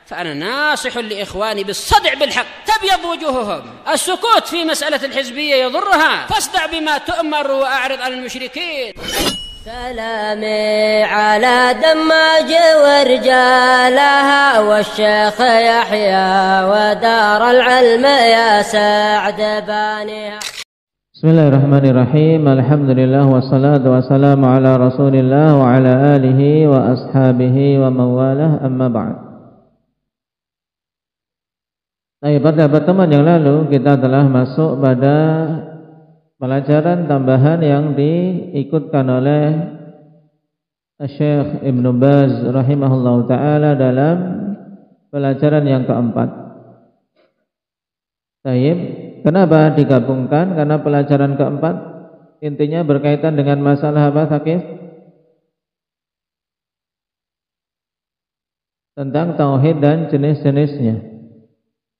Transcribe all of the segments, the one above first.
فأنا ناصح لإخواني بالصدع بالحق تبيض وجوههم. السكوت في مسألة الحزبية يضرها، فاصدع بما تؤمر وأعرض عن المشركين. سلامي على دماج ورجالها والشيخ يحيى ودار العلم يا سعد بانيها. Bismillahirrahmanirrahim. Alhamdulillah wassalatu wassalamu ala Rasulillah wa ala alihi wa ashabihi wa mawalah, amma ba'd. Pada pertemuan yang lalu kita telah masuk pada pelajaran tambahan yang diikutkan oleh Syekh Ibn Baz rahimahullahu ta'ala dalam pelajaran yang keempat. Kenapa digabungkan? Karena pelajaran keempat intinya berkaitan dengan masalah apa, Thaqif? Tentang tauhid dan jenis-jenisnya.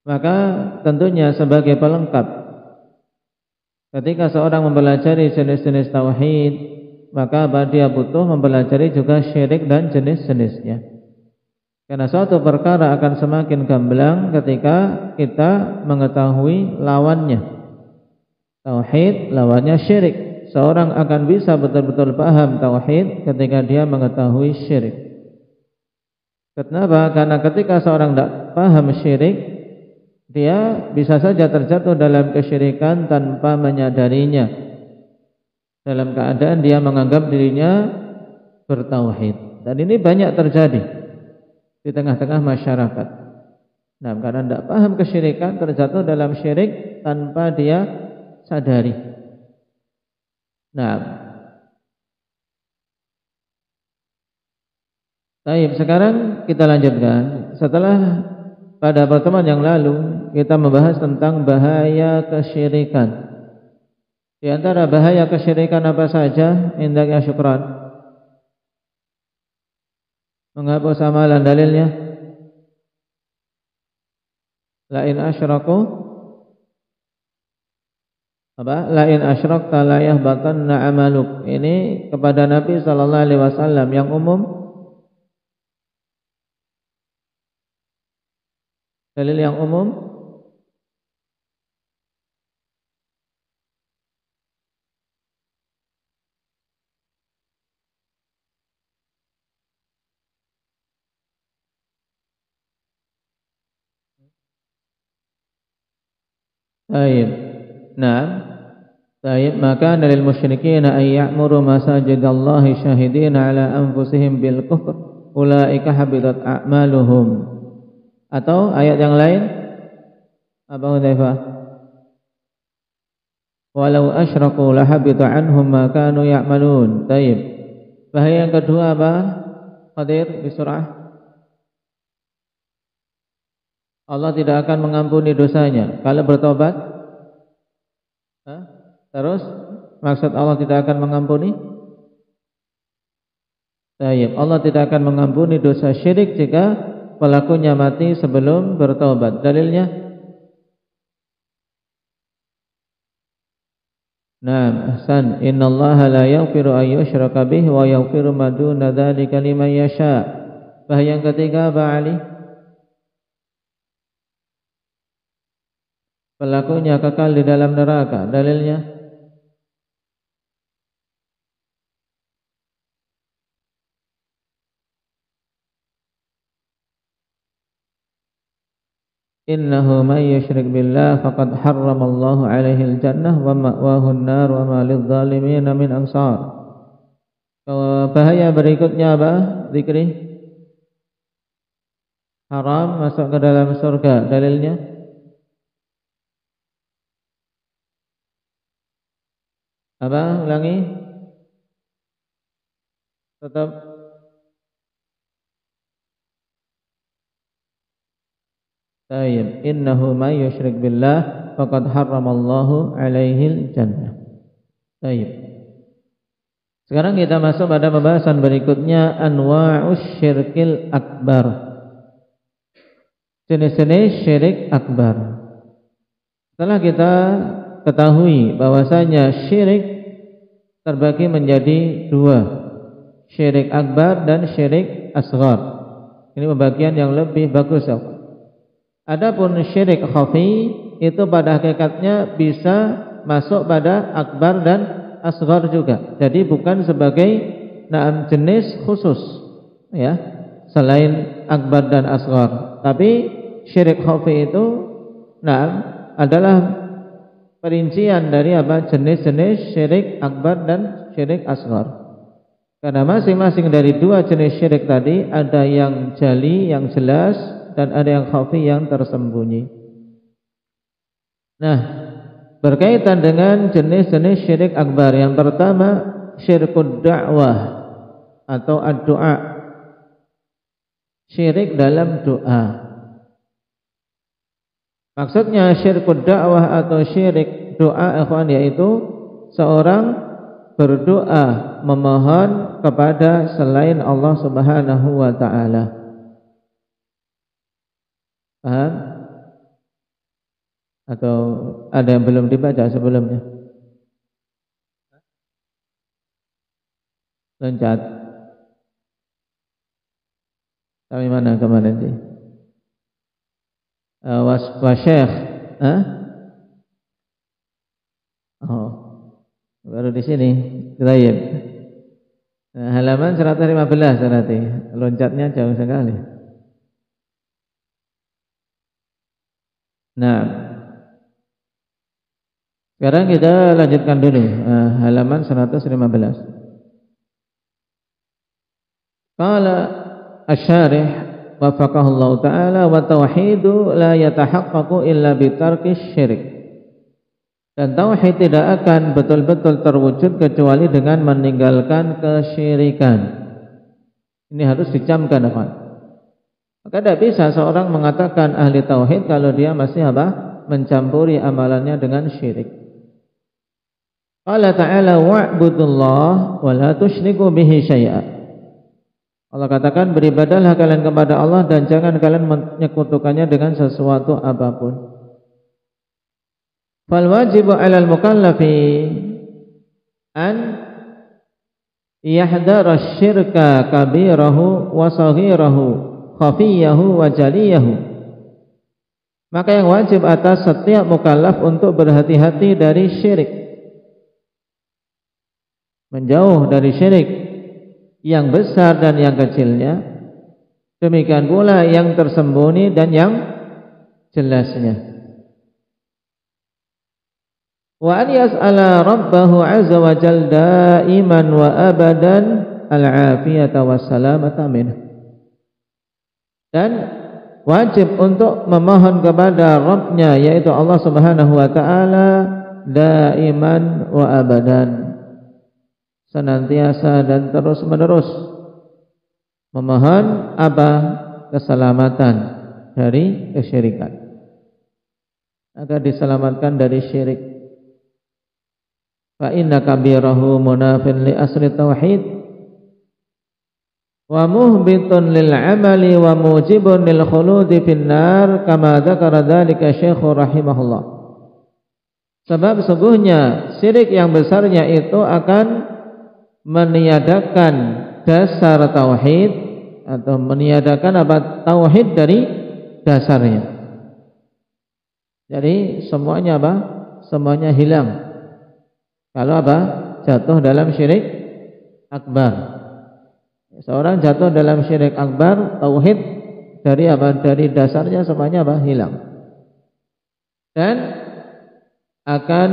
Maka tentunya sebagai pelengkap, ketika seorang mempelajari jenis-jenis tauhid, maka dia butuh mempelajari juga syirik dan jenis-jenisnya. Karena suatu perkara akan semakin gamblang ketika kita mengetahui lawannya. Tauhid lawannya syirik. Seorang akan bisa betul-betul paham tauhid ketika dia mengetahui syirik. Kenapa? Karena ketika seorang tidak paham syirik, dia bisa saja terjatuh dalam kesyirikan tanpa menyadarinya, dalam keadaan dia menganggap dirinya bertauhid. Dan ini banyak terjadi di tengah-tengah masyarakat. Nah, karena tidak paham kesyirikan, terjatuh dalam syirik tanpa dia sadari. Nah, baik, sekarang kita lanjutkan. Setelah pada pertemuan yang lalu kita membahas tentang bahaya kesyirikan. Di antara bahaya kesyirikan apa saja? Indahnya syukran. Menghapus amalan, dalilnya la in asyraku apa? La in asyrakta la yahbatanna amaluk. Ini kepada Nabi sallallahu alaihi wasallam yang umum. Dalil yang umum Baik. Nah, baik, maka dalil musyrikin ay ya'muru masajidallahi syahidina ala anfusihim bil kufr ulaika habitat a'maluhum. Atau ayat yang lain apa, Hudzaifah? Walau asyraku lahabita anhum ma kanu ya'malun. Baik. Bahaya yang kedua apa? Qadir bisurah. Allah tidak akan mengampuni dosanya kalau bertobat. Terus maksud Allah tidak akan mengampuni? Baik, Allah tidak akan mengampuni dosa syirik jika pelakunya mati sebelum bertobat. Dalilnya? Naam, ahsan. Innallaha la yaghfiru an yushraka bihi wa yaghfiru ma duna dzalika liman yasha. Bahaya yang ketiga apa, Ali? Pelakunya kekal di dalam neraka. Dalilnya? Innahu may yusyrik billah faqad harramallahu alaihi al-jannah wa ma'wahu an-nar wa ma lidh-dhalimin min ansar. Bahaya berikutnya apa? Zikri. Haram masuk ke dalam surga. Dalilnya? Apa? Ulangi. Tetap. Tayyib. Innahu may yusyrik billah faqad harramallahu alaihil jannah. Tayyib. Sekarang kita masuk pada pembahasan berikutnya, anwa'us syirkil akbar. Jenis-jenis syirik akbar. Setelah kita ketahui bahwasanya syirik terbagi menjadi dua, syirik akbar dan syirik asghar. Ini pembagian yang lebih bagus. Adapun syirik khafi itu pada hakikatnya bisa masuk pada akbar dan asghar juga. Jadi bukan sebagai jenis khusus ya, selain akbar dan asghar. Tapi syirik khafi itu adalah perincian dari jenis-jenis syirik akbar dan syirik asghar. Karena masing-masing dari dua jenis syirik tadi ada yang jali, yang jelas, dan ada yang khafi, yang tersembunyi. Nah, berkaitan dengan jenis-jenis syirik akbar, yang pertama syirkud da'wah atau ad-du'a, syirik dalam doa. Maksudnya syirkud da'wah atau syirik doa ikhwan, yaitu seorang berdoa memohon kepada selain Allah Subhanahu wa ta'ala. Paham? Atau ada yang belum dibaca sebelumnya? Loncat. Kami mana kemarin sih? Wasyekh. Oh, baru di sini. Baik. Nah, halaman 115 berarti. Loncatnya jauh sekali. Nah, sekarang kita lanjutkan dulu halaman 115. Qala asy-syarih wafaqahullahu ta'ala wa tauhidu la yatahaqqaqu illa bitarki syirik. Dan tauhid tidak akan betul-betul terwujud kecuali dengan meninggalkan kesyirikan. Ini harus dicamkan, Pak. Maka tidak bisa seorang mengatakan ahli tauhid kalau dia masih mencampuri amalannya dengan syirik. Allah Ta'ala wa'budullah wa la tusyriku bihi syai'a. Allah katakan beribadahlah kalian kepada Allah dan jangan kalian menyekutukannya dengan sesuatu apapun. Fal wajibu 'alal mukallafi an yahdara syirka kabirahu wa saghirahu khafiyahu wa jaliyahu. Maka yang wajib atas setiap mukallaf untuk berhati-hati dari syirik, menjauh dari syirik yang besar dan yang kecilnya, demikian pula yang tersembunyi dan yang jelasnya. Wa an yas'ala rabbahu 'azza wa jalla daiman wa abadan al-'afiyata wassalamata minhu. Dan wajib untuk memohon kepada Rabbnya, yaitu Allah Subhanahu wa ta'ala, daiman wa abadan, senantiasa dan terus menerus memohon keselamatan dari kesyirikan, agar diselamatkan dari syirik. Fa inna kabirahu munafin li asli tauhid wa muhbitun lil amali wa mujibun lil khuludi finnar, kama dzakara dzalika Syekh rahimahullah. Sebab sesungguhnya syirik yang besarnya itu akan meniadakan dasar tauhid, atau meniadakan tauhid dari dasarnya. Jadi semuanya semuanya hilang kalau jatuh dalam syirik akbar. Seorang jatuh dalam syirik akbar, tauhid dari dari dasarnya semuanya hilang, dan akan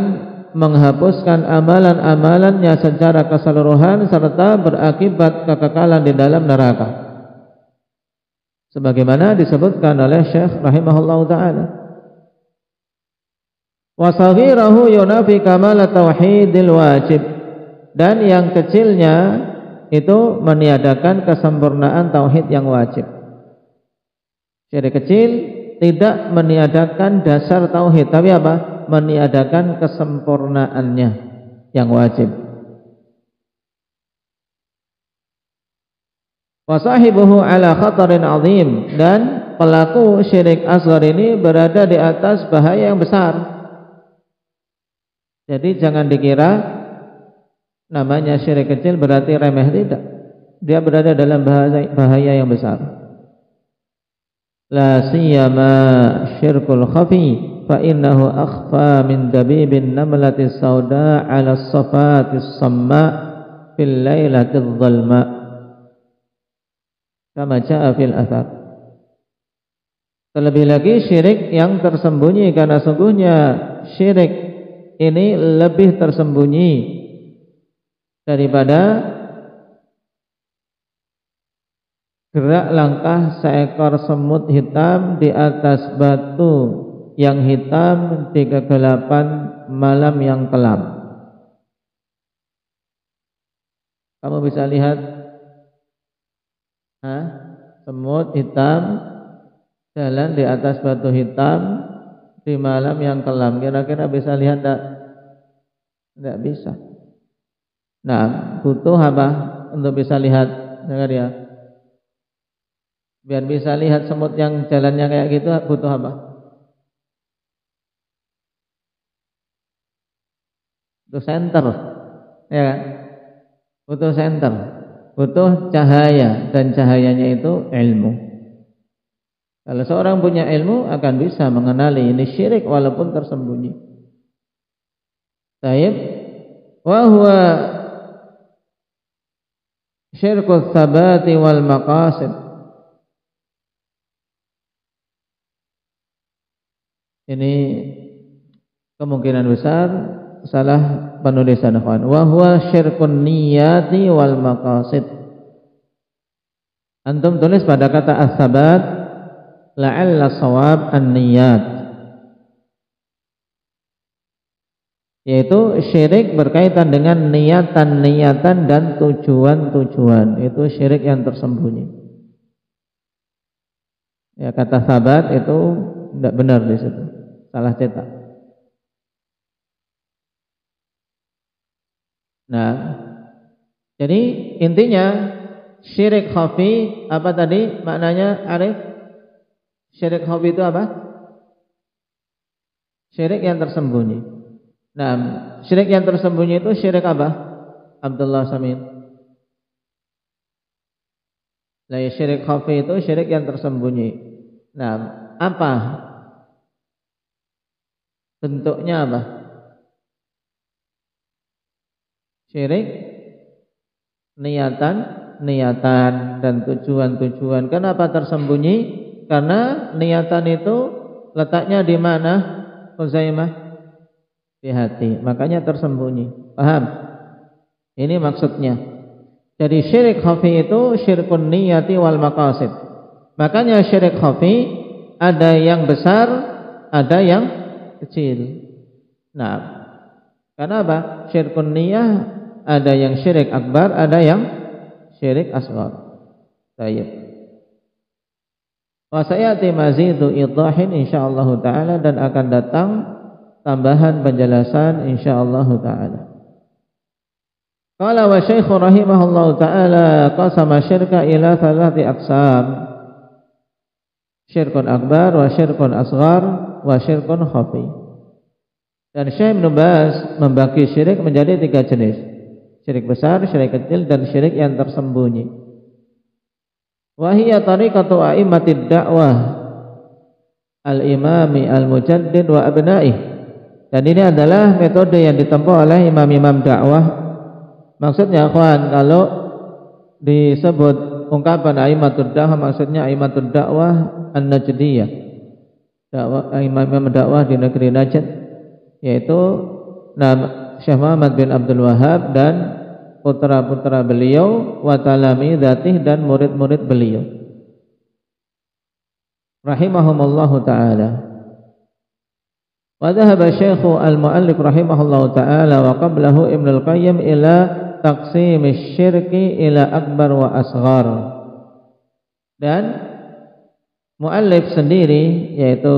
menghapuskan amalan-amalannya secara keseluruhan serta berakibat kekekalan di dalam neraka, sebagaimana disebutkan oleh Syekh rahimahullahu ta'ala. Wa saghirahu yunafi kamal tauhidil wajib, dan yang kecilnya itu meniadakan kesempurnaan tauhid yang wajib. Syirik kecil tidak meniadakan dasar tauhid, tapi meniadakan kesempurnaannya yang wajib. Wa sahibuhu ala khatarin azim, dan pelaku syirik asghar ini berada di atas bahaya yang besar. Jadi jangan dikira namanya syirik kecil berarti remeh, tidak. Dia berada dalam bahaya yang besar. la siyama syirkul khafi fa innahu akhfa min dabibin namlati sauda 'ala as-safatis samma fil lailatil dhalma kama jaa fil athar. Terlebih lagi syirik yang tersembunyi, karena sungguhnya syirik ini lebih tersembunyi daripada gerak langkah seekor semut hitam di atas batu yang hitam di kegelapan malam yang kelam. Kamu bisa lihat semut hitam jalan di atas batu hitam di malam yang kelam. Kira-kira bisa lihat enggak? Enggak bisa. Nah, butuh apa untuk bisa lihat? Dengar ya. Biar bisa lihat semut yang jalannya kayak gitu butuh apa? Butuh senter, ya kan? Butuh senter, butuh cahaya, dan cahayanya itu ilmu. Kalau seorang punya ilmu akan bisa mengenali ini syirik walaupun tersembunyi. Taib, wa huwa syirkut tsabati wal maqasid. Ini kemungkinan besar salah penulisan ikhwan. Wa huwa syirkun niyati wal maqasid. Antum tulis pada kata as-sabat la'alla shawab an-niyat, yaitu syirik berkaitan dengan niatan-niatan dan tujuan-tujuan. Itu syirik yang tersembunyi. Ya, kata sabat itu tidak benar di situ, salah cetak. Nah, jadi intinya syirik khafi apa tadi maknanya, Arif? Syirik khafi itu apa? Syirik yang tersembunyi. Nah, syirik yang tersembunyi itu syirik apa? Abdullah Samin. Nah, syirik khafi itu syirik yang tersembunyi. Nah, apa bentuknya? Apa? Syirik niatan dan tujuan-tujuan. Kenapa tersembunyi? Karena niatan itu letaknya di mana, Uzaimah? Di hati. Makanya tersembunyi. Paham? Ini maksudnya. Jadi syirik khafi itu syirkun niyati wal maqasid. Makanya syirik khafi ada yang besar, ada yang kecil. Nah, karena apa? Syirkun niyah ada yang syirik akbar, ada yang syirik asghar. Baik. Wa sayati mazidu idahin insyaallah taala, dan akan datang tambahan penjelasan insyaallah taala. Qala wa syekh rahimahullahu taala qasama syirka ila thalathati aqsam. Syirkun akbar wa syirkun asghar wa syirkun khafi. Dan Syekh Ibnu Baz membagi syirik menjadi 3 jenis. Syirik besar, syirik kecil, dan syirik yang tersembunyi. Wa hiya tariqatu a'immatid da'wah al-imami al-mujaddid wa abna'ih. Dan ini adalah metode yang ditempuh oleh imam-imam dakwah. Maksudnya akhwan, kalau disebut ungkapan a'immatud dakwah, maksudnya a'immatud dakwah an-najdiyah, dakwah imam-imam dakwah di negeri Najd, yaitu Syekh Muhammad bin Abdul Wahhab dan putra-putra beliau, wa talamidzatih, dan murid-murid beliau rahimahumullahu taala. Wa dhahaba Syekh al-Muallif rahimahullahu taala wa qablahu Ibnu al-Qayyim ila taqsimish syirki ila akbar wa asghar. Dan muallif sendiri yaitu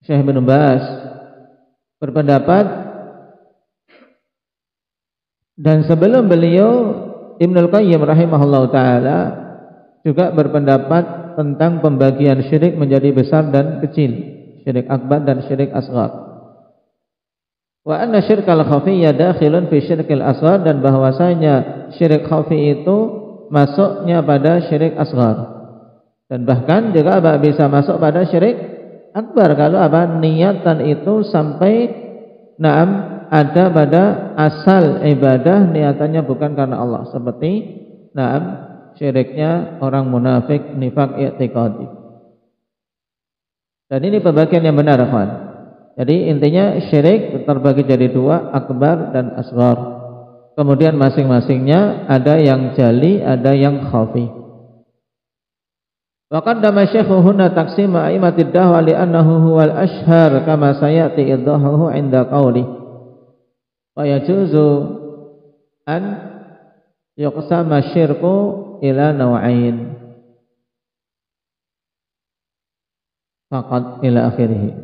Syekh Ibnu Baz berpendapat, dan sebelum beliau Ibnu Qayyim rahimahullahu taala juga berpendapat tentang pembagian syirik menjadi besar dan kecil, syirik akbar dan syirik asghar. Wa anna syirkal khafiyya dakhilun fi syirkil asghar, dan bahwasanya syirik khafi itu masuknya pada syirik asghar. Dan bahkan juga bisa masuk pada syirik akbar kalau niatan itu sampai ada pada asal ibadah niatannya bukan karena Allah, seperti syiriknya orang munafik nifaq i'tiqadi. Dan ini pembagian yang benar, kawan. Jadi intinya syirik terbagi jadi dua, akbar dan asghar. Kemudian masing-masingnya ada yang jali, ada yang khafi. Wa qaddama syekhu huna taqsim a'immatid da'wah li'annahu huwal ashhar kama sayati idahuhu 'inda qawli. Wa yajuzu an yuqsama syirku ila naw'ain. Faqat ila akhirih.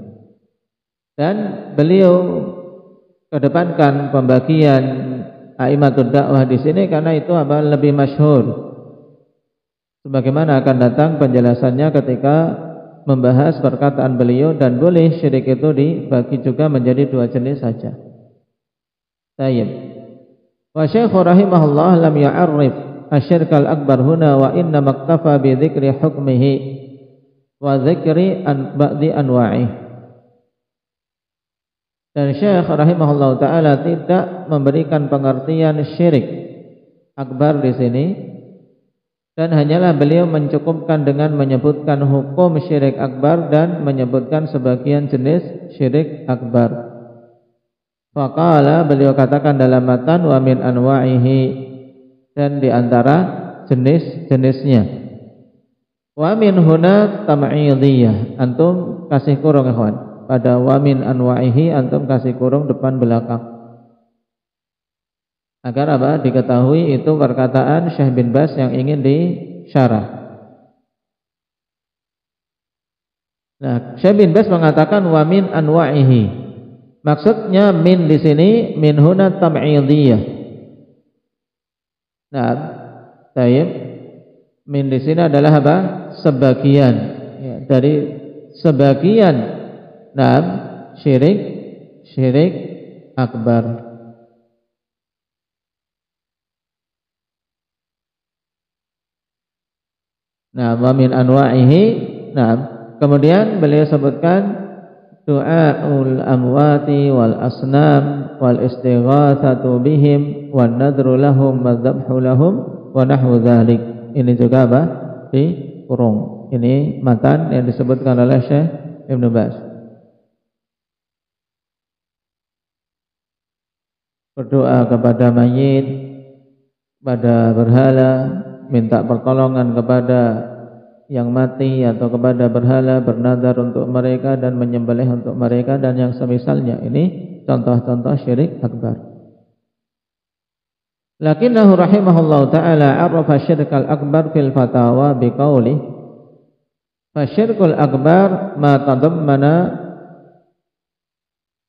Dan beliau kedepankan pembagian a'immatud da'wah di sini karena itu lebih masyhur. Sebagaimana akan datang penjelasannya ketika membahas perkataan beliau, dan boleh syirik itu dibagi juga menjadi dua jenis saja. Tayyib. Wa syekh rahimahullah lam ya'arrif asyirk al-akbar huna wa inna maktafa bi dzikri hukmihi wa dzikri ba'di anwa'i. Dan syekh rahimahullah taala tidak memberikan pengertian syirik akbar di sini, dan hanyalah beliau mencukupkan dengan menyebutkan hukum syirik akbar dan menyebutkan sebagian jenis syirik akbar. Faqala, beliau katakan dalam matan, wa min anwa'ihi, dan di antara jenis-jenisnya. Wa min huna tam'idiyah, antum kasih kurung ikhwan. Pada wa min anwa'ihi antum kasih kurung depan belakang. Agar diketahui itu perkataan Syekh bin Baz yang ingin disyarah. Nah, Syekh bin Baz mengatakan wa min anwa'ihi. Maksudnya min di sini min huna tam'idiyah. Nah, tayyib. Min di sini adalah sebagian, ya, dari sebagian syirik akbar. Nah, wa min anwa'ihi. Nah, kemudian beliau sebutkan du'aul amwati wal asnam wal istighatsatu bihim wan nadru lahum wadzabhu lahum wa nahwu dzalik. Ini juga di kurung. Ini matan yang disebutkan oleh Syekh Ibnu Baz. Berdoa kepada mayit, pada berhala, minta pertolongan kepada yang mati atau kepada berhala, bernadar untuk mereka dan menyembelih untuk mereka dan yang semisalnya. Ini contoh-contoh syirik akbar. Lakinnahu rahimahullahu ta'ala arrafa syirkal akbar fil fatawa biqauli fasyirkul akbar ma tadammana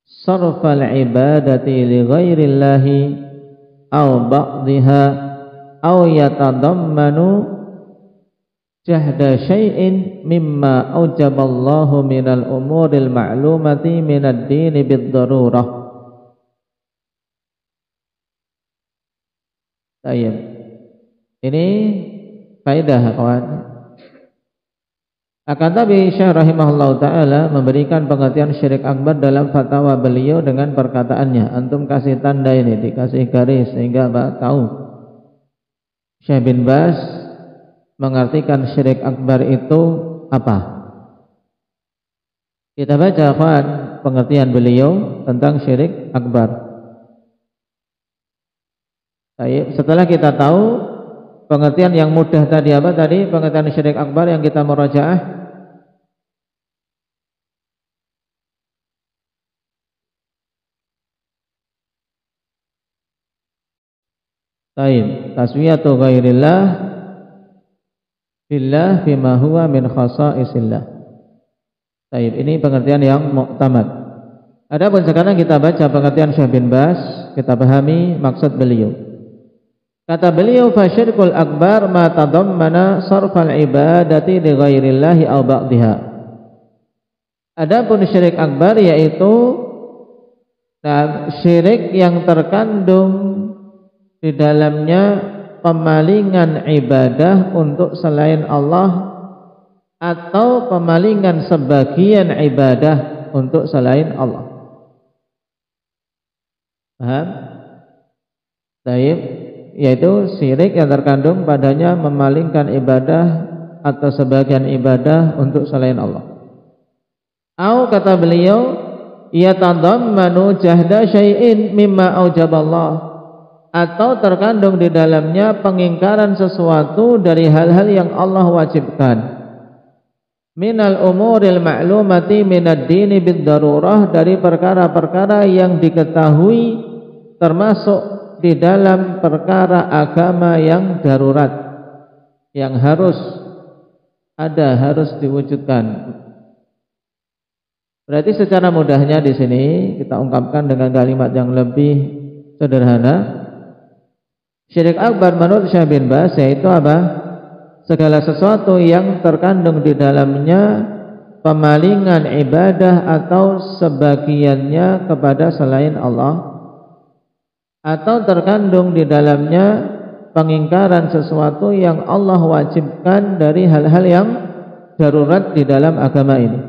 sarfal ibadati li ghairillahi aw ba'dihha aw yatadammanu jahda syai'in mimma aujaballahu minal umuril ma'lumati minad dini bid-darurah. Tayyib. Ini faedah, kawan. Akan tapi Syekh rahimahullahu taala memberikan pengertian syirik akbar dalam fatwa beliau dengan perkataannya. Antum kasih tanda ini, dikasih garis sehingga tahu. Syekh bin Baz mengartikan syirik akbar itu apa? Kita baca, kawan, pengertian beliau tentang syirik akbar. Setelah kita tahu pengertian yang mudah tadi apa tadi? Pengertian syirik akbar yang kita murajaah. Taib, taswiyatu ghairillah billah fima huwa min khasaisillah. Taib, ini pengertian yang mu'tamad. Adapun sekarang kita baca pengertian Syekh bin Baz, kita pahami maksud beliau. Kata beliau, fasyirkul akbar ma tadammana sarfal ibadati li ghairillahi aw ba'dihha. Adapun syirik akbar yaitu syirik yang terkandung di dalamnya pemalingan ibadah untuk selain Allah atau pemalingan sebagian ibadah untuk selain Allah. Paham? Baik, yaitu syirik yang terkandung padanya memalingkan ibadah atau sebagian ibadah untuk selain Allah. Au kata beliau, yatadammanu jahda syai'in mimma aujaballah, atau terkandung di dalamnya pengingkaran sesuatu dari hal-hal yang Allah wajibkan. Minal umuril ma'lumati minad dini bid darurah, dari perkara-perkara yang diketahui termasuk di dalam perkara agama yang darurat, yang harus ada, harus diwujudkan. Berarti secara mudahnya di sini kita ungkapkan dengan kalimat yang lebih sederhana. Syirik akbar menurut Syekh bin Baz yaitu apa? Segala sesuatu yang terkandung di dalamnya pemalingan ibadah atau sebagiannya kepada selain Allah, atau terkandung di dalamnya pengingkaran sesuatu yang Allah wajibkan dari hal-hal yang darurat di dalam agama ini.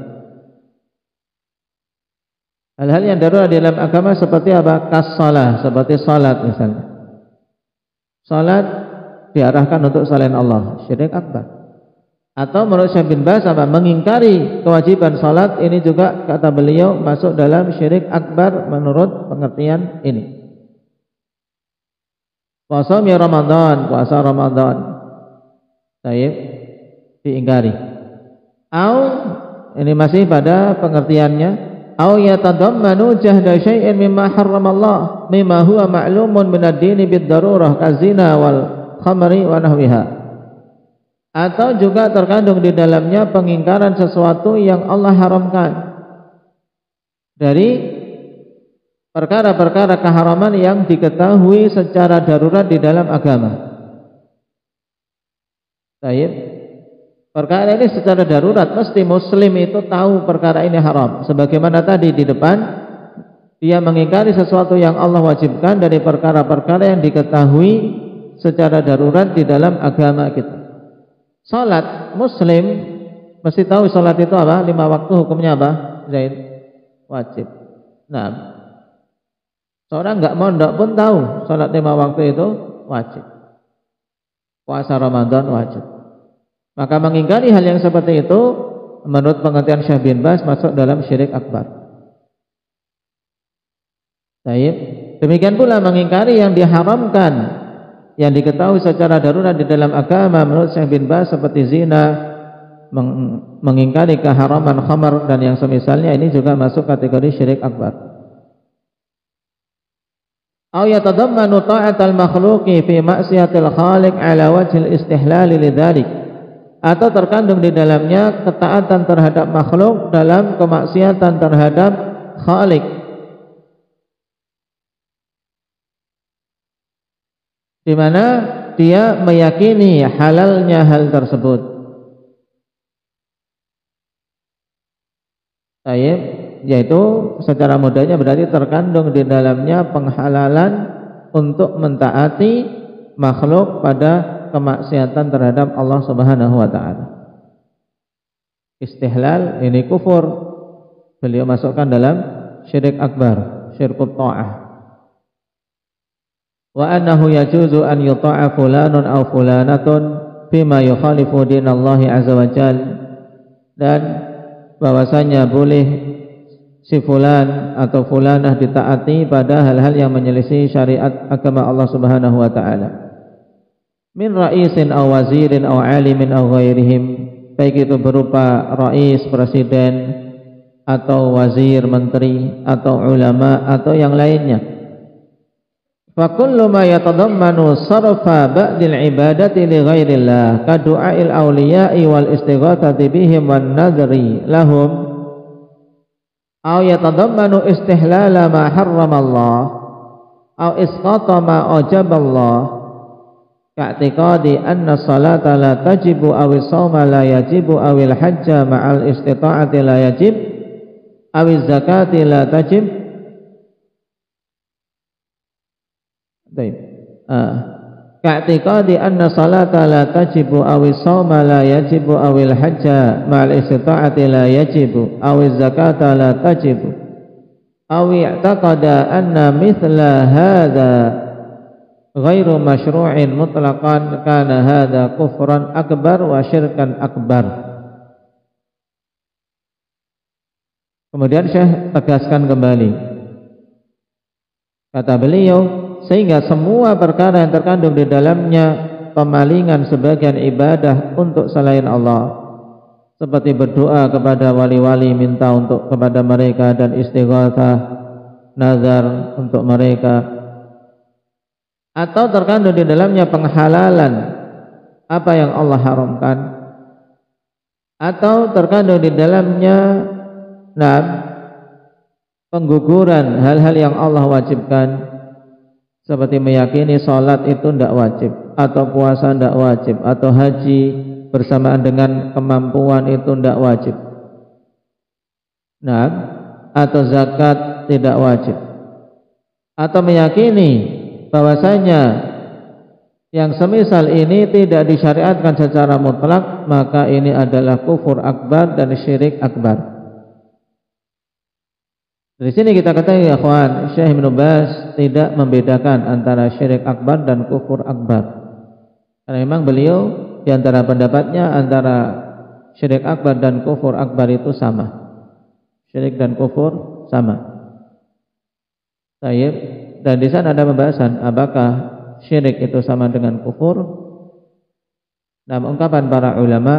Hal-hal yang darurat di dalam agama seperti apa? Kas-shalah, seperti salat misalnya. Salat diarahkan untuk selain Allah, syirik akbar. Atau menurut Syekh bin Baz apa? Mengingkari kewajiban salat, ini juga kata beliau masuk dalam syirik akbar menurut pengertian ini. Puasa Ramadan, puasa Ramadan, baik, diingkari. Au, ini masih pada pengertiannya. Au yatadammanu jahda syai'in mimma harramallah mimma huwa ma'lumun minad dini bid darurah kazina wal khamri wa nahwiha. Atau juga terkandung di dalamnya pengingkaran sesuatu yang Allah haramkan dari perkara-perkara keharaman yang diketahui secara darurat di dalam agama. Baik. Perkara ini secara darurat mesti muslim itu tahu perkara ini haram. Sebagaimana tadi di depan, dia mengingkari sesuatu yang Allah wajibkan dari perkara-perkara yang diketahui secara darurat di dalam agama kita. Salat, muslim mesti tahu salat itu apa? 5 waktu hukumnya apa? Zaid, wajib. Nah, seorang enggak mondok pun tahu salat 5 waktu itu wajib. Puasa Ramadan wajib. Maka mengingkari hal yang seperti itu menurut pengertian Syekh bin Baz masuk dalam syirik akbar. Baik. Demikian pula mengingkari yang diharamkan, yang diketahui secara darurat di dalam agama menurut Syekh bin Baz seperti zina, mengingkari keharaman khamar dan yang semisalnya, ini juga masuk kategori syirik akbar. Au yatadammanu ta'atal makhluqi fi ma'siyatil khaliq ala wajhil istihlal lidzalik, atau terkandung di dalamnya ketaatan terhadap makhluk dalam kemaksiatan terhadap Khalik, di mana dia meyakini halalnya hal tersebut. Baik, yaitu secara mudahnya berarti terkandung di dalamnya penghalalan untuk mentaati makhluk pada kemaksiatan terhadap Allah Subhanahu wa taala. Istihlal ini kufur. Beliau masukkan dalam syirik akbar, syirkut ta'ah. Wa annahu yajuzu an yuta'a fulanun aw fulanatun bima yukhalifu dinallahi azza wa jalla, dan bahwasanya boleh si fulan atau fulanah ditaati pada hal-hal yang menyelisih syariat agama Allah Subhanahu wa taala. Min ra'isin aw wazirin aw alimin aw ghairihim, baik itu berupa rais, presiden, atau wazir, menteri, atau ulama, atau yang lainnya. Fa kullu ma yatadammanu sarfa ba'dil ibadati li ghairillah ka du'ail awliya'i wal istighatsati bihim wan nadri lahum aw yatadammanu istihlala ma harrama Allah aw isqata ma ajaba Allah, ka'tiqadi anna salata la tajibu awis sawma la yajibu awil hajja ma'al istita'ati la yajib awiz zakati la tajib. Baik. ka'tiqadi anna salata la tajibu awis sawma la yajibu awil hajja ma'al istita'ati la yajibu awiz zakata la tajibu awi i'taqada anna mithla hadha ghairu masyru'in mutlaqan kana hadha kufran akbar wa syirkan akbar. Kemudian Syekh tegaskan kembali, kata beliau, sehingga semua perkara yang terkandung di dalamnya pemalingan sebagian ibadah untuk selain Allah, seperti berdoa kepada wali-wali, minta untuk kepada mereka, dan istighatsah, nazar untuk mereka, atau terkandung di dalamnya penghalalan apa yang Allah haramkan, atau terkandung di dalamnya pengguguran hal-hal yang Allah wajibkan, seperti meyakini salat itu tidak wajib, atau puasa tidak wajib, atau haji bersamaan dengan kemampuan itu tidak wajib, atau zakat tidak wajib, atau meyakini bahwasanya yang semisal ini tidak disyariatkan secara mutlak, maka ini adalah kufur akbar dan syirik akbar. Dari sini kita katakan, ya ikhwan, Syekh Ibnu Baz tidak membedakan antara syirik akbar dan kufur akbar. Karena memang beliau di antara pendapatnya antara syirik akbar dan kufur akbar itu sama. Syirik dan kufur sama. Baik, dan di sana ada pembahasan apakah syirik itu sama dengan kufur. Nah, ungkapan para ulama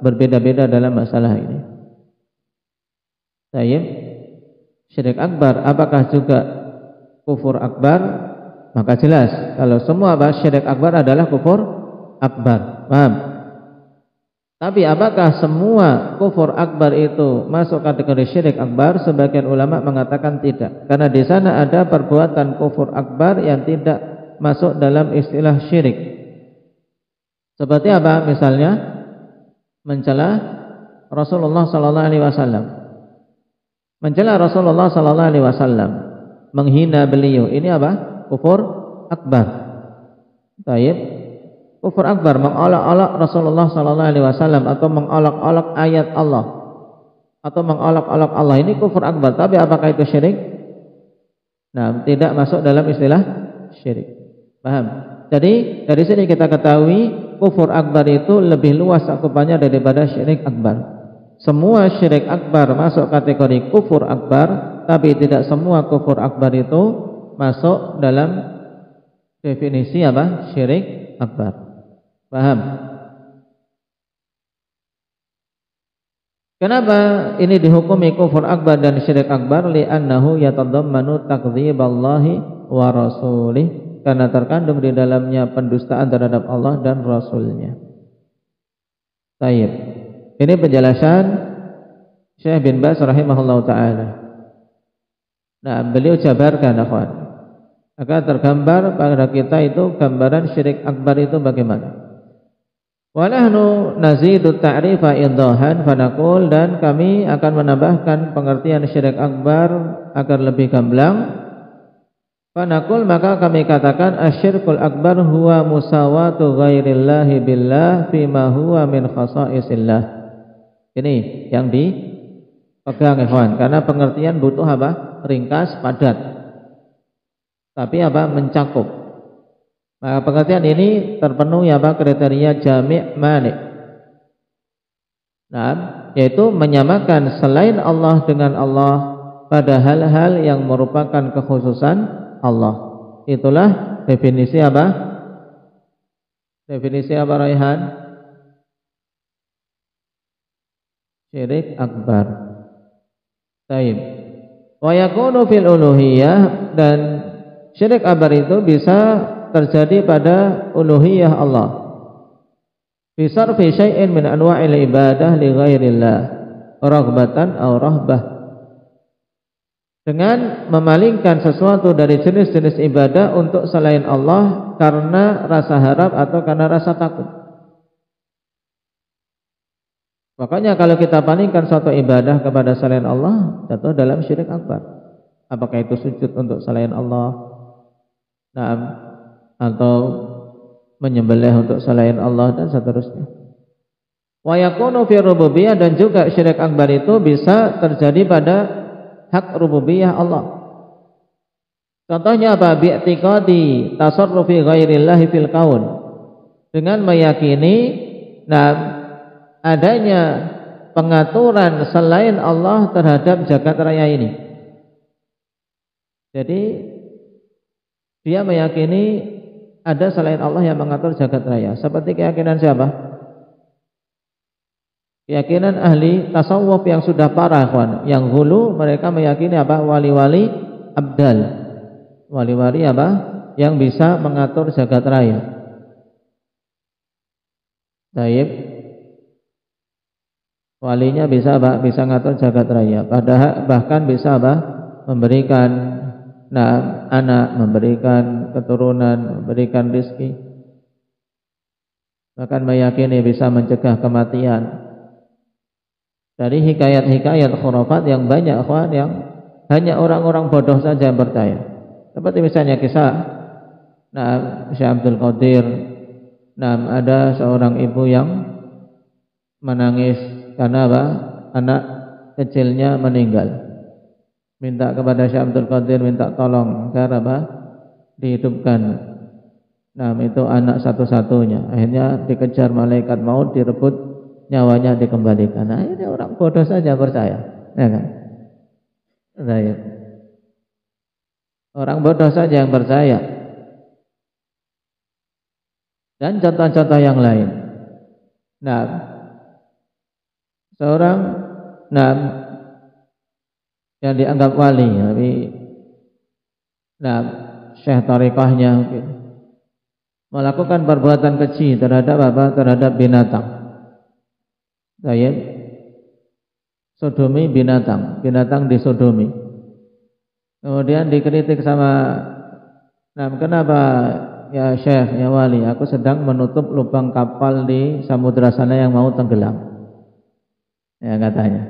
berbeda-beda dalam masalah ini. Baik, syirik akbar apakah juga kufur akbar? Maka jelas kalau semua syirik akbar adalah kufur akbar, paham? Tapi apakah semua kufur akbar itu masuk kategori syirik akbar? Sebagian ulama mengatakan tidak, karena di sana ada perbuatan kufur akbar yang tidak masuk dalam istilah syirik. Seperti apa? Misalnya mencela Rasulullah sallallahu alaihi wasallam. Mencela Rasulullah sallallahu alaihi wasallam, menghina beliau, ini apa? Kufur akbar. Baik, kufur akbar mengolok-olok Rasulullah sallallahu alaihi wasallam, atau mengolok-olok ayat Allah, atau mengolok-olok Allah, ini kufur akbar. Tapi apakah itu syirik? Nah, tidak masuk dalam istilah syirik. Paham? Jadi dari sini kita ketahui kufur akbar itu lebih luas cakupannya daripada syirik akbar. Semua syirik akbar masuk kategori kufur akbar, tapi tidak semua kufur akbar itu masuk dalam definisi apa? Syirik akbar. Paham? Kenapa ini dihukumi kufur akbar dan syirik akbar? Li'annahu yatadammanu takdziballahi wa rasulih, karena terkandung di dalamnya pendustaan terhadap Allah dan Rasulnya. Baik. Ini penjelasan Syekh bin Baz rahimahullah ta'ala. Nah, beliau jabarkan, akhwan, agar tergambar pada kita itu gambaran syirik akbar itu bagaimana. Wa nahnu nazidu ta'rifa idahan fanaqul, dan kami akan menambahkan pengertian syirik akbar agar lebih gamblang. Fanaqul, maka kami katakan asyirkul akbar huwa musawatu ghairillahi billah fima huwa min khasaisillah. Ini yang dipegang, ikhwan, karena pengertian butuh apa? Ringkas, padat, tapi apa? Mencakup. Maka pengertian ini terpenuhi apa? Kriteria jami' mani'. Nah, yaitu menyamakan selain Allah dengan Allah pada hal-hal yang merupakan kekhususan Allah. Itulah definisi apa? Definisi apa, Raihan? Syirik akbar. Baik. Wa yakunu fil uluhiyah, dan syirik akbar itu bisa terjadi pada uluhiyah Allah. Fi sarfi syai'in min anwa'il ibadah li ghairillah raghbatan aw rahbah, dengan memalingkan sesuatu dari jenis-jenis ibadah untuk selain Allah karena rasa harap atau karena rasa takut. Makanya kalau kita palingkan suatu ibadah kepada selain Allah, jatuh dalam syirik akbar. Apakah itu sujud untuk selain Allah, atau menyembelih untuk selain Allah dan seterusnya. Wa yakunu fi rububiyah, dan juga syirik akbar itu bisa terjadi pada hak rububiyah Allah. Contohnya apa? Bi'tiqadi tasarrufi ghairillahi fil kaun, dengan meyakini adanya pengaturan selain Allah terhadap jagat raya ini. Jadi dia meyakini ada selain Allah yang mengatur jagat raya. Seperti keyakinan siapa? Keyakinan ahli tasawuf yang sudah parah, kawan. Yang hulu, mereka meyakini apa? Wali-wali abdal. Wali-wali apa? Yang bisa mengatur jagat raya. Taib. Walinya bisa apa? Bisa ngatur jagat raya. Padahal bahkan bisa apa? Memberikan anak, memberikan keturunan, memberikan rezeki. Bahkan meyakini bisa mencegah kematian. Dari hikayat-hikayat khurafat yang banyak, kawan, yang hanya orang-orang bodoh saja yang percaya. Seperti misalnya kisah Syekh Abdul Qadir. Ada seorang ibu yang menangis karena apa? Anak kecilnya meninggal. Minta kepada Syekh Abdul Qadir, minta tolong agar apa? Dihidupkan. Itu anak satu-satunya. Akhirnya dikejar malaikat maut, direbut, nyawanya dikembalikan. Ini orang bodoh saja percaya, ya kan? Baik. Orang bodoh saja yang percaya. Dan contoh-contoh yang lain. Seorang yang dianggap wali, tapi syekh tariqahnya melakukan perbuatan keji terhadap apa? Terhadap binatang. Sodomi binatang disodomi. Kemudian dikritik sama, kenapa ya Syekh, ya wali, aku sedang menutup lubang kapal di samudra sana yang mau tenggelam, ya katanya.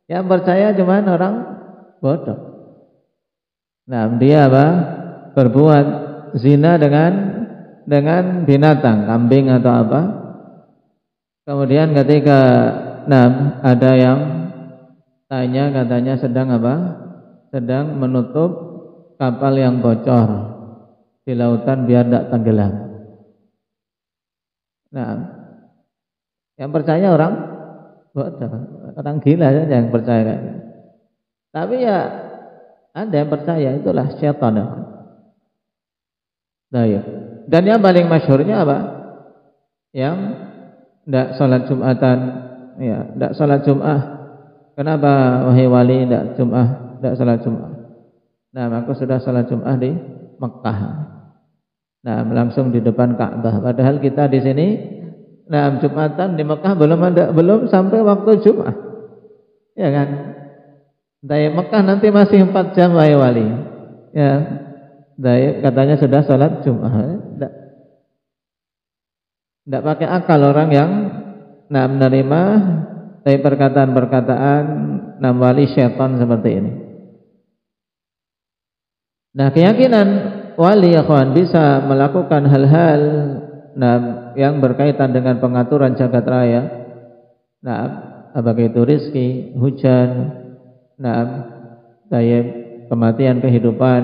Yang percaya cuman orang bodoh. Dia apa? Berbuat zina dengan binatang, kambing atau apa. Kemudian ketika ada yang tanya, katanya sedang apa? Sedang menutup kapal yang bocor di lautan biar tidak tenggelam. Yang percaya orang bodoh, orang gila saja yang percaya. Tapi ya ada yang percaya, itulah syaitan. Dan yang paling masyhurnya apa? Yang tidak sholat Jumatan, ya, tidak sholat Jum'ah. Kenapa wahai wali tidak Jum'ah? Tidak salat Jum'ah. Aku sudah salat Jum'ah di Mekah. Langsung di depan Ka'bah. Padahal kita di sini Jumatan di Mekah belum sampai waktu Jum'ah. Ya kan? Dari Mekah nanti masih 4 jam wali. Ya. Katanya sudah salat Jum'ah. Tidak pakai akal orang yang menerima dari perkataan-perkataan wali syaitan seperti ini. Keyakinan wali, ya kawan, bisa melakukan hal-hal yang berkaitan dengan pengaturan jagat raya. Apakah itu rizki, hujan, kematian, kehidupan,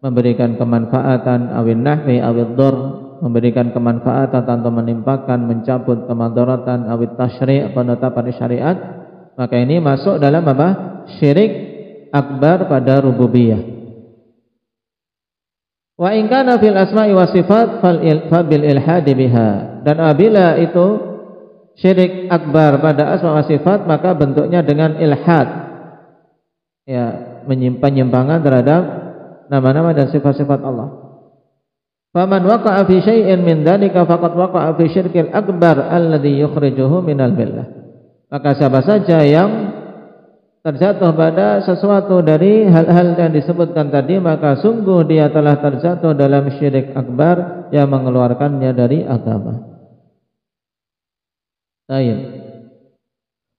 memberikan kemanfaatan, awin nahwi, awid dhur, memberikan kemanfaatan atau menimpakan, mencabut kemandaratan, awid tasyri', penetapan syariat. Maka ini masuk dalam apa? Syirik akbar pada rububiyah. Wa in kana fil asma'i was sifat fa bil ilhadi biha. Dan apabila itu syirik akbar pada asma wa sifat, maka bentuknya dengan ilhad. Ya, penyimpangan terhadap nama-nama dan sifat-sifat Allah. Faman waqa'a fi syai'in min dzalika faqad waqa'a fi syirkil akbar alladhi yukhrijuhu minal millah. Maka siapa saja yang terjatuh pada sesuatu dari hal-hal yang disebutkan tadi, maka sungguh dia telah terjatuh dalam syirik akbar yang mengeluarkannya dari agama. Baik.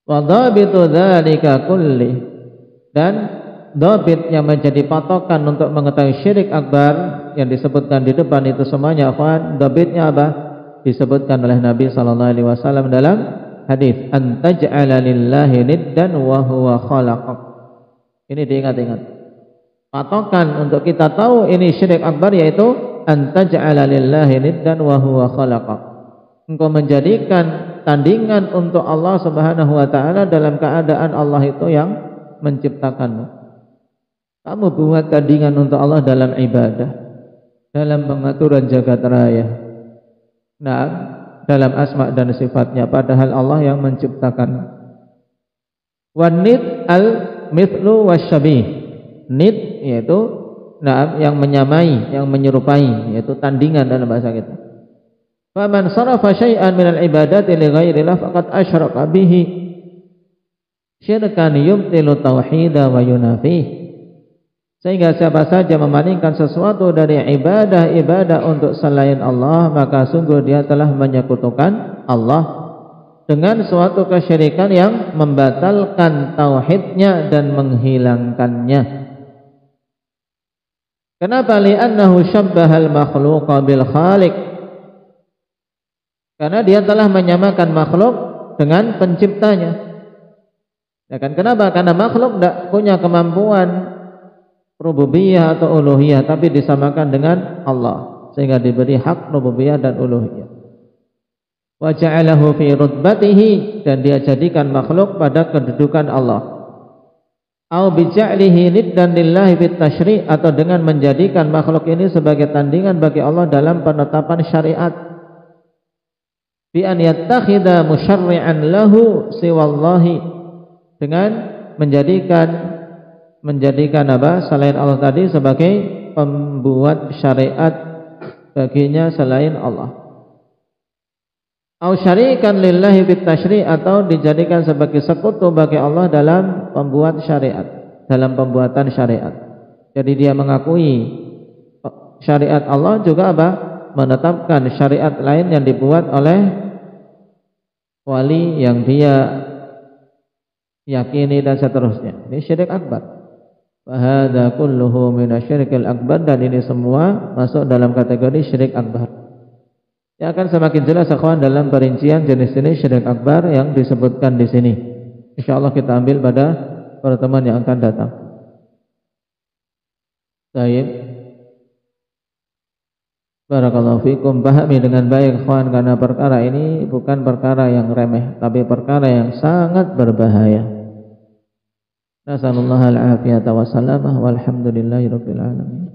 Wa dhabitu dzalika kulli, dan dhabit yang menjadi patokan untuk mengetahui syirik akbar yang disebutkan di depan itu semuanya, akhwan, dhabitnya apa? Disebutkan oleh Nabi sallallahu alaihi wasallam dalam hadis, antaj'ala lillahi niddan wa huwa khalaqak. Ini diingat-ingat. Patokan untuk kita tahu ini syirik akbar yaitu antaj'ala lillahi niddan wa huwa khalaqak. Engkau menjadikan tandingan untuk Allah Subhanahu wa taala dalam keadaan Allah itu yang menciptakanmu. Kamu buat tandingan untuk Allah dalam ibadah, dalam pengaturan jagat raya. Nah, dalam asma dan sifatnya, padahal Allah yang menciptakan. Wanid al-mithlu wasyabih. Nid yaitu yang menyamai, yang menyerupai, yaitu tandingan dalam bahasa kita. Faman sarafa syai'an minal ibadati li ghairillah faqad asyraka bihi syirkan yubtilu tauhida wa yunafih. Sehingga siapa saja memalingkan sesuatu dari ibadah-ibadah untuk selain Allah, maka sungguh dia telah menyekutukan Allah dengan suatu kesyirikan yang membatalkan tauhidnya dan menghilangkannya. Kenapa? Li'annahu syabbahal makhluqa bil khaliq. Karena dia telah menyamakan makhluk dengan penciptanya. Ya kan? Kenapa? Karena makhluk tidak punya kemampuan rububiyah atau uluhiyah, tapi disamakan dengan Allah, sehingga diberi hak rububiyah dan uluhiyah. Wa ja'alahu fi rutbatihi, dan dia jadikan makhluk pada kedudukan Allah. Au bi ja'lihi niddan lillahi bit tasyri', atau dengan menjadikan makhluk ini sebagai tandingan bagi Allah dalam penetapan syariat. Bi an yattakhidha musyarri'an lahu siwallahi, dengan menjadikan apa? Selain Allah tadi sebagai pembuat syariat baginya selain Allah. Au syarikan lillahi bit tasyri', atau dijadikan sebagai sekutu bagi Allah dalam pembuat syariat, dalam pembuatan syariat. Jadi dia mengakui syariat Allah juga apa? Menetapkan syariat lain yang dibuat oleh wali yang dia yakini dan seterusnya. Ini syirik akbar. Fahadha kulluhu minasyirikil akbar, dan ini semua masuk dalam kategori syirik akbar. Ya, akan semakin jelas akhwan dalam perincian jenis-jenis syirik akbar yang disebutkan di sini. Insyaallah kita ambil pada pertemuan yang akan datang. Baik. Barakallahu fikum. Pahami dengan baik akhwan, karena perkara ini bukan perkara yang remeh, tapi perkara yang sangat berbahaya. Nasallallahu al-afiyata wa salamah walhamdulillahi rabbil alamin.